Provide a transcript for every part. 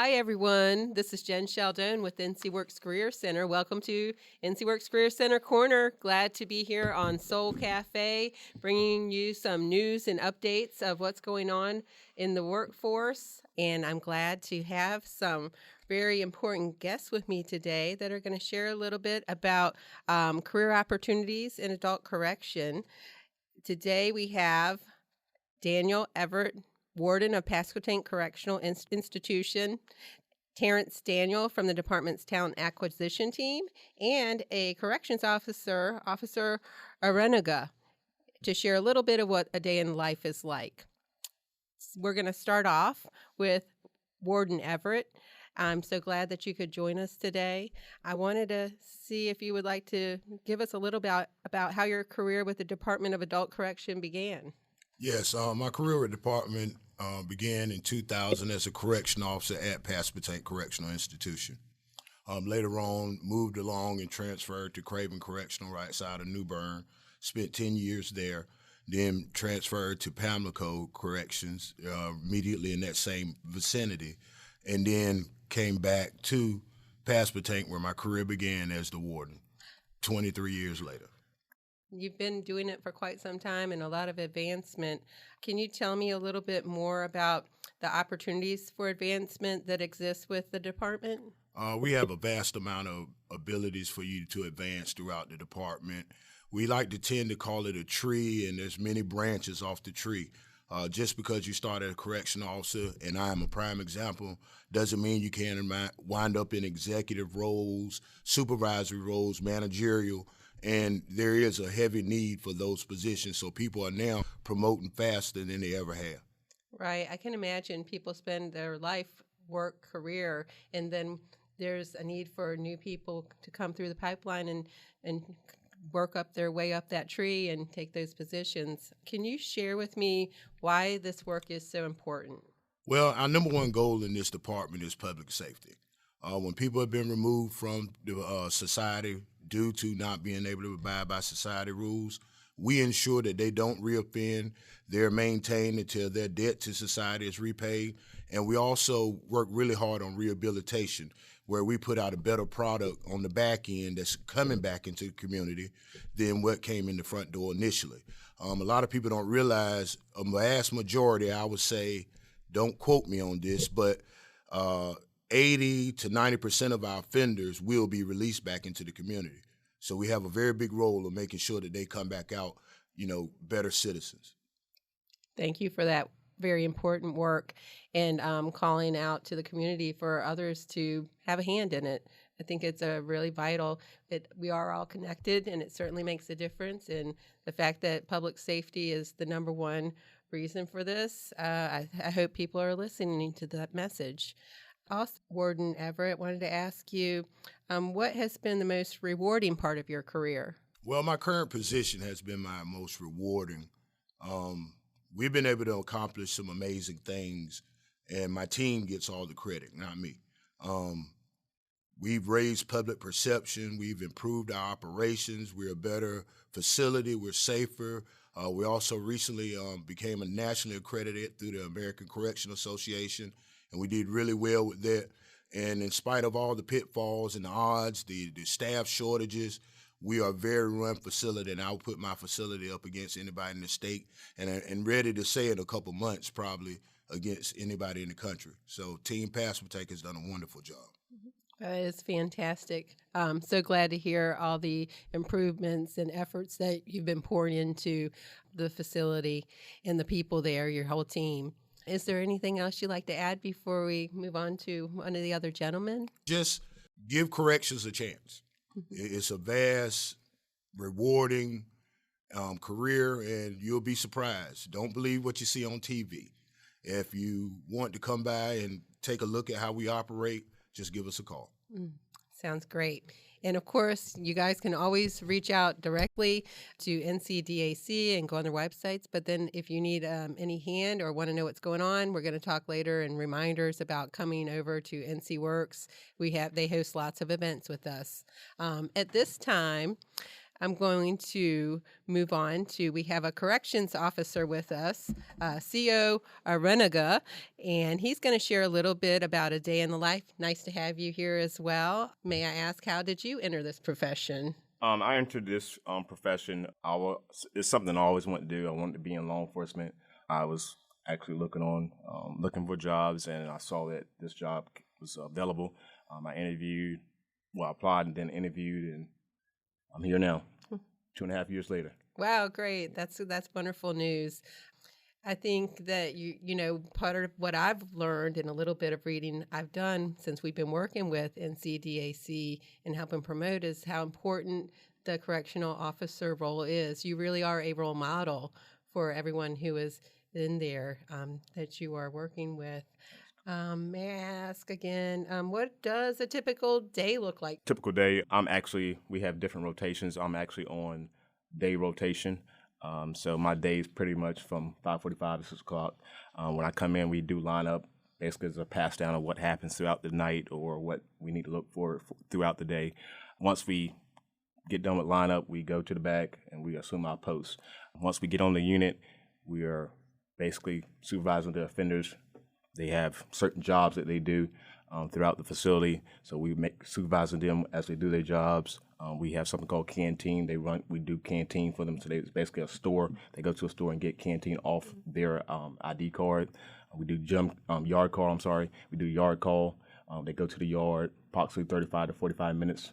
Hi, everyone. This is Jen Scialdone with NCWorks Career Center. Welcome to NCWorks Career Center Corner. Glad to be here on Soul Cafe, bringing you some news and updates of what's going on in the workforce. And I'm glad to have some very important guests with me today that are going to share a little bit about career opportunities in adult correction. Today we have Daniel Everett, Warden of Pasquotank Correctional Institution, Terrence Daniel from the department's talent acquisition team, and a corrections officer, Officer Orenuga, to share a little bit of what a day in life is like. We're going to start off with Warden Everett. I'm so glad that you could join us today. I wanted to see if you would like to give us a little bit about how your career with the Department of Adult Correction began. Yes, my career with the department began in 2000 as a correction officer at Pasquotank Correctional Institution. Later on, moved along and transferred to Craven Correctional right side of New Bern, spent 10 years there, then transferred to Pamlico Corrections immediately in that same vicinity, and then came back to Pasquotank where my career began as the warden 23 years later. You've been doing it for quite some time and a lot of advancement. Can you tell me a little bit more about the opportunities for advancement that exist with the department? We have a vast amount of abilities for you to advance throughout the department. We like to tend to call it a tree, and there's many branches off the tree. Just because you start as a correction officer, and I am a prime example, doesn't mean you can't wind up in executive roles, supervisory roles, managerial. And there is a heavy need for those positions, so people are now promoting faster than they ever have. Right. I can imagine people spend their life, work, career, and then there's a need for new people to come through the pipeline and work up their way up that tree and take those positions. Can you share with me why this work is so important? Well, our number one goal in this department is public safety. When people have been removed from the society due to not being able to abide by society rules, we ensure that they don't reoffend, they're maintained until their debt to society is repaid, and we also work really hard on rehabilitation, where we put out a better product on the back end that's coming back into the community than what came in the front door initially. A lot of people don't realize a vast majority, I would say, don't quote me on this, but 80 to 90% of our offenders will be released back into the community. So we have a very big role of making sure that they come back out, better citizens. Thank you for that very important work and calling out to the community for others to have a hand in it. I think it's a really vital. We are all connected, and it certainly makes a difference. And the fact that public safety is the number one reason for this, I hope people are listening to that message. Also, Warden Everett, wanted to ask you, what has been the most rewarding part of your career? Well, my current position has been my most rewarding. We've been able to accomplish some amazing things, and my team gets all the credit, not me. We've raised public perception. We've improved our operations. We're a better facility. We're safer. We also recently became a nationally accredited through the American Correctional Association, and we did really well with that. And in spite of all the pitfalls and the odds, the staff shortages, we are a very run facility, and I'll put my facility up against anybody in the state and ready to say in a couple months probably against anybody in the country. So Team Pasquotank has done a wonderful job. That is fantastic. I'm so glad to hear all the improvements and efforts that you've been pouring into the facility and the people there, your whole team. Is there anything else you'd like to add before we move on to one of the other gentlemen? Just give corrections a chance. It's a vast, rewarding career, and you'll be surprised. Don't believe what you see on TV. If you want to come by and take a look at how we operate, just give us a call. Sounds great. And of course, you guys can always reach out directly to NCDAC and go on their websites. But then if you need any hand or want to know what's going on, we're going to talk later and reminders about coming over to NCWorks. They host lots of events with us. At this time, I'm going to move on to, we have a corrections officer with us, CO Orenuga, and he's going to share a little bit about a day in the life. Nice to have you here as well. May I ask, how did you enter this profession? I entered this profession. It's something I always wanted to do. I wanted to be in law enforcement. I was actually looking for jobs, and I saw that this job was available. I applied and then interviewed, and I'm here now, 2.5 years later. Wow, great. That's wonderful news. I think that part of what I've learned in a little bit of reading I've done since we've been working with NCDAC and helping promote is how important the correctional officer role is. You really are a role model for everyone who is in there that you are working with. May I ask again, what does a typical day look like? Typical day, we have different rotations. I'm actually on day rotation. So my day is pretty much from 5:45 to 6 o'clock. When I come in, we do line up. Basically, it's a pass down of what happens throughout the night or what we need to look for throughout the day. Once we get done with lineup, we go to the back and we assume our posts. Once we get on the unit, we are basically supervising the offenders. They have certain jobs that they do throughout the facility, so we supervising them as they do their jobs. We have something called canteen. We do canteen for them. So it's basically a store. They go to a store and get canteen off their ID card. We do yard call. We do yard call. They go to the yard approximately 35 to 45 minutes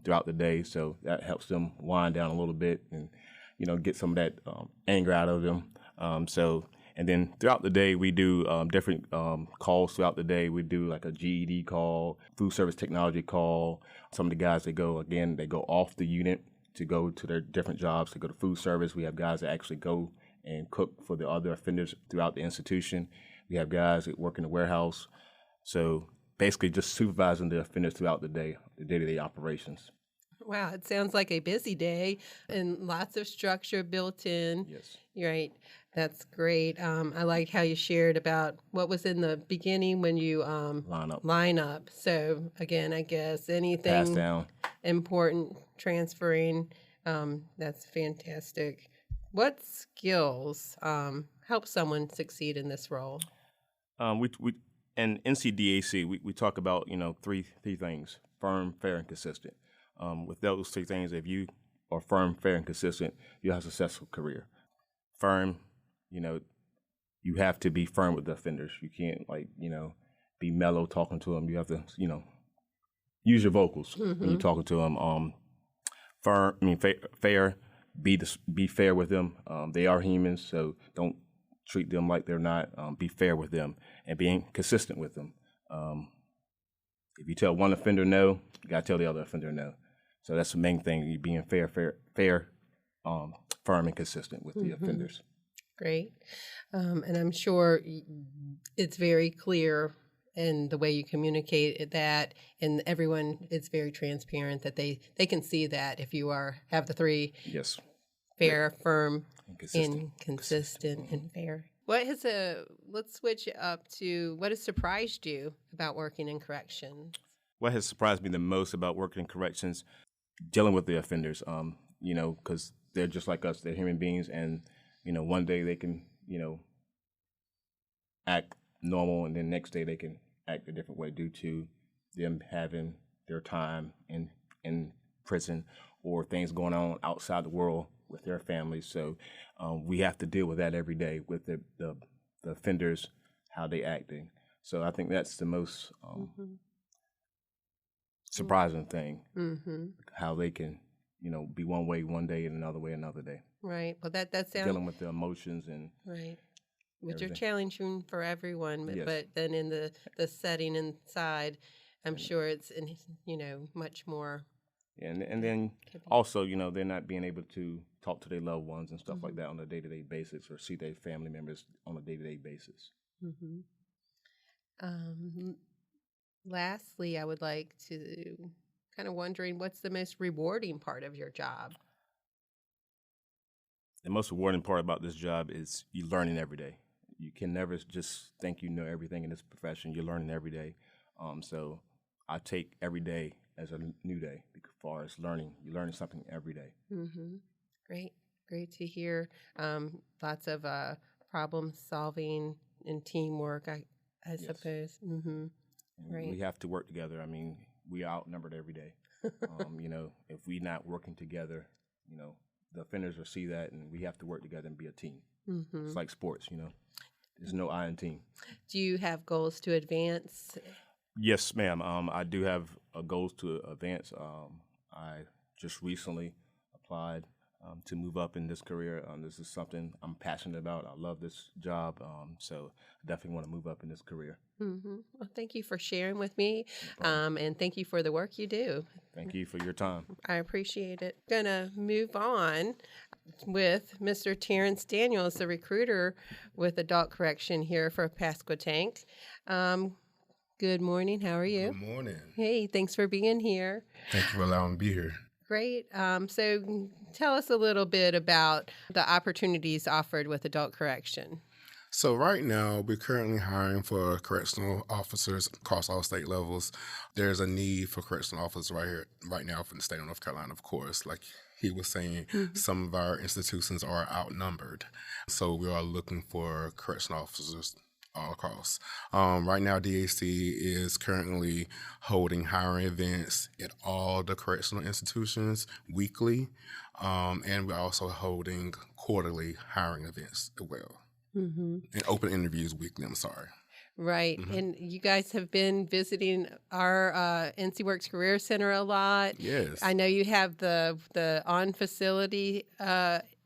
throughout the day. So that helps them wind down a little bit and get some of that anger out of them. And then throughout the day, we do different calls throughout the day. We do like a GED call, food service technology call. Some of the guys, they go off the unit to go to their different jobs, to go to food service. We have guys that actually go and cook for the other offenders throughout the institution. We have guys that work in the warehouse. So basically just supervising the offenders throughout the day, the day-to-day operations. Wow, it sounds like a busy day and lots of structure built in. Yes. Right. That's great. I liked how you shared about what was in the beginning when you line up. So again, I guess anything pass down important, transferring, that's fantastic. What skills help someone succeed in this role? We in NCDAC we talk about three things: firm, fair, and consistent. With those three things, if you are firm, fair, and consistent, you have a successful career. Firm, you have to be firm with the offenders. You can't be mellow talking to them. You have to, use your vocals when you're talking to them. Fair. Be fair with them. They are humans, so don't treat them like they're not. Be fair with them and being consistent with them. If you tell one offender no, you gotta tell the other offender no. So that's the main thing: you being fair, firm, and consistent with the offenders. Great, and I'm sure it's very clear in the way you communicate that, and everyone is very transparent that they can see that if you have the three. Yes. Fair, firm, and consistent, and fair. Let's switch it up to what has surprised you about working in corrections? What has surprised me the most about working in corrections, dealing with the offenders, because they're just like us. They're human beings, and, one day they can, act normal, and then next day they can act a different way due to them having their time in prison or things going on outside the world with their families. So we have to deal with that every day with the offenders, how they acting. So I think that's the most surprising thing, how they can, be one way one day and another way another day. Right. Well, that sounds dealing with the emotions and right, which are challenging for everyone. Yes. But then in the setting inside, I'm sure it's much more. And then also, they're not being able to talk to their loved ones and stuff like that on a day-to-day basis, or see their family members on a day-to-day basis. Lastly, I would like to kind of wondering what's the most rewarding part of your job? The most rewarding part about this job is you learning every day. You can never just think you know everything in this profession. You're learning every day. So I take every day as a new day. As far as learning, you're learning something every day. Mm-hmm. Great to hear. Lots of problem solving and teamwork, I Yes. suppose. Mm-hmm. And Right. we have to work together. I mean, we are outnumbered every day. If we're not working together, the offenders will see that, and we have to work together and be a team. Mm-hmm. It's like sports, There's no I in team. Do you have goals to advance? Yes, ma'am. I do have goals to advance. I just recently applied to move up in this career. This is something I'm passionate about. I love this job, so I definitely want to move up in this career. Mm-hmm. Well, thank you for sharing with me, No problem. and thank you for the work you do. Thank you for your time. I appreciate it. Gonna move on with Mr. Terrence Daniels, the recruiter with Adult Correction here for Pasquotank. Good morning. How are you? Good morning. Hey, thanks for being here. Thank you for allowing me to be here. Great. So tell us a little bit about the opportunities offered with Adult Correction. So right now, we're currently hiring for correctional officers across all state levels. There's a need for correctional officers right now for the state of North Carolina, of course. Like he was saying, some of our institutions are outnumbered. So we are looking for correctional officers all across. Right now, DAC is currently holding hiring events at all the correctional institutions weekly, and we're also holding quarterly hiring events as well, and open interviews weekly. I'm sorry. Right. And you guys have been visiting our NCWorks Career Center a lot. Yes. I know you have the on-facility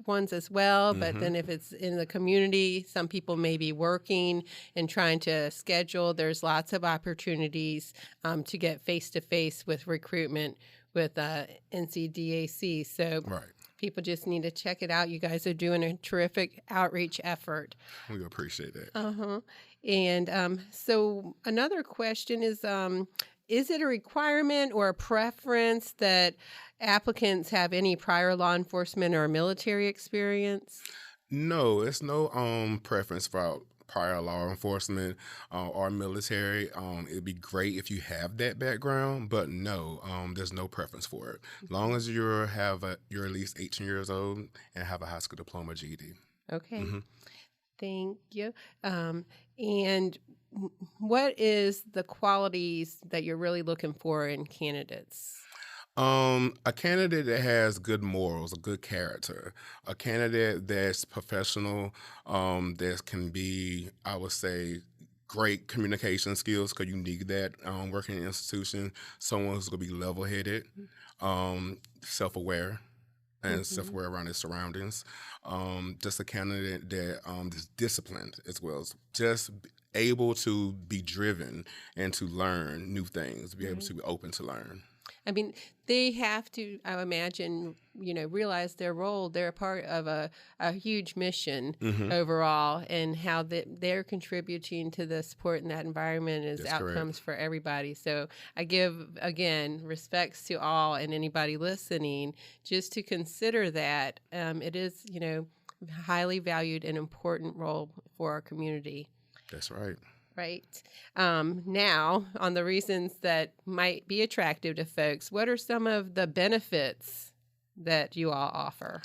ones as well, but then if it's in the community, some people may be working and trying to schedule. There's lots of opportunities to get face-to-face with recruitment with NCDAC. So Right. people just need to check it out. You guys are doing a terrific outreach effort. We appreciate that. Uh-huh. And so another question is it a requirement or a preference that applicants have any prior law enforcement or military experience? No, it's no preference for prior law enforcement or military. It'd be great if you have that background, but no, there's no preference for it. As long as you're at least 18 years old and have a high school diploma, GED. Okay. Thank you. And what is the qualities that you're really looking for in candidates? A candidate that has good morals, a good character, a candidate that's professional, that can be, I would say, great communication skills, because you need that working in an institution. Someone who's going to be level-headed, self-aware, and self-aware around his surroundings. Just a candidate that is disciplined as well, just able to be driven and to learn new things, be able to be open to learn. I mean, they have to, I imagine, realize their role. They're a part of a huge mission overall, and how they're contributing to the support in that environment is That's outcomes correct. for everybody. So I give, again, respects to all and anybody listening, just to consider that it is, highly valued and important role for our community. That's right. Right. Now, on the reasons that might be attractive to folks, what are some of the benefits that you all offer?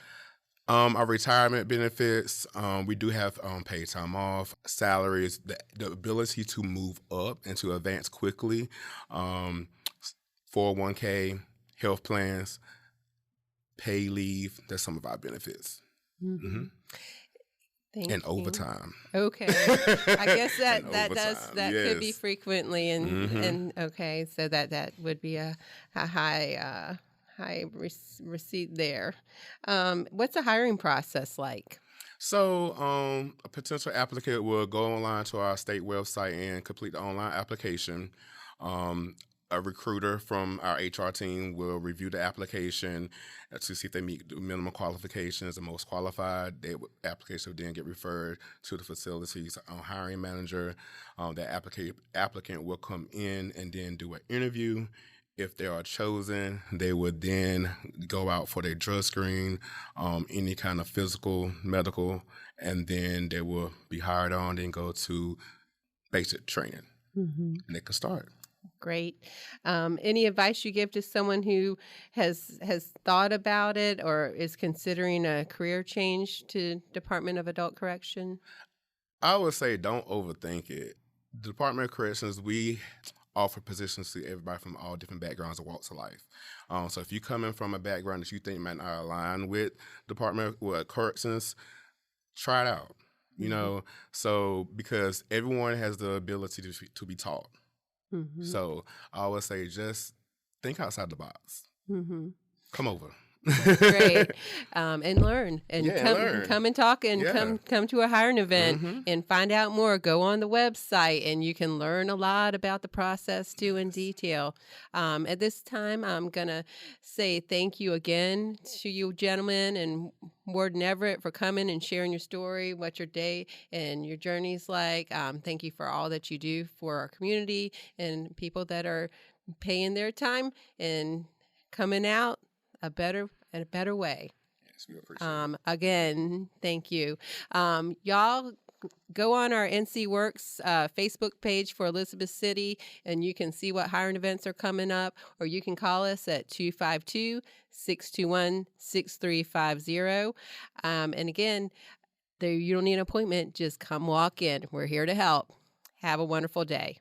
Our retirement benefits, we do have paid time off, salaries, the ability to move up and to advance quickly, 401k, health plans, pay leave. That's some of our benefits. Thank And you. overtime. Okay. I guess that And could be yes. frequently, and okay, so that would be a high receipt there. What's the hiring process like? So a potential applicant will go online to our state website and complete the online application. A recruiter from our HR team will review the application to see if they meet the minimum qualifications. The most qualified, the application will then get referred to the facility's hiring manager. That applicant will come in and then do an interview. If they are chosen, they would then go out for their drug screen, any kind of physical, medical, and then they will be hired on and go to basic training, and they can start. Great. Any advice you give to someone who has thought about it or is considering a career change to Department of Adult Correction? I would say don't overthink it. The Department of Corrections, we offer positions to everybody from all different backgrounds and walks of life. So if you come in from a background that you think might not align with Department of Corrections, try it out. You know, so because everyone has the ability to be taught. Mm-hmm. So I would say just think outside the box. Mm-hmm. Come over. Great. And learn and learn. come and talk and come to a hiring event and find out more. Go on the website and you can learn a lot about the process too in detail. At this time, I'm going to say thank you again to you gentlemen and Warden Everett for coming and sharing your story, what your day and your journey's like. Thank you for all that you do for our community and people that are paying their time and coming out a better way. Yes, we appreciate it. Again, thank you. Y'all go on our NCWorks Facebook page for Elizabeth City, and you can see what hiring events are coming up, or you can call us at 252-621-6350. And again, you don't need an appointment. Just come walk in. We're here to help. Have a wonderful day.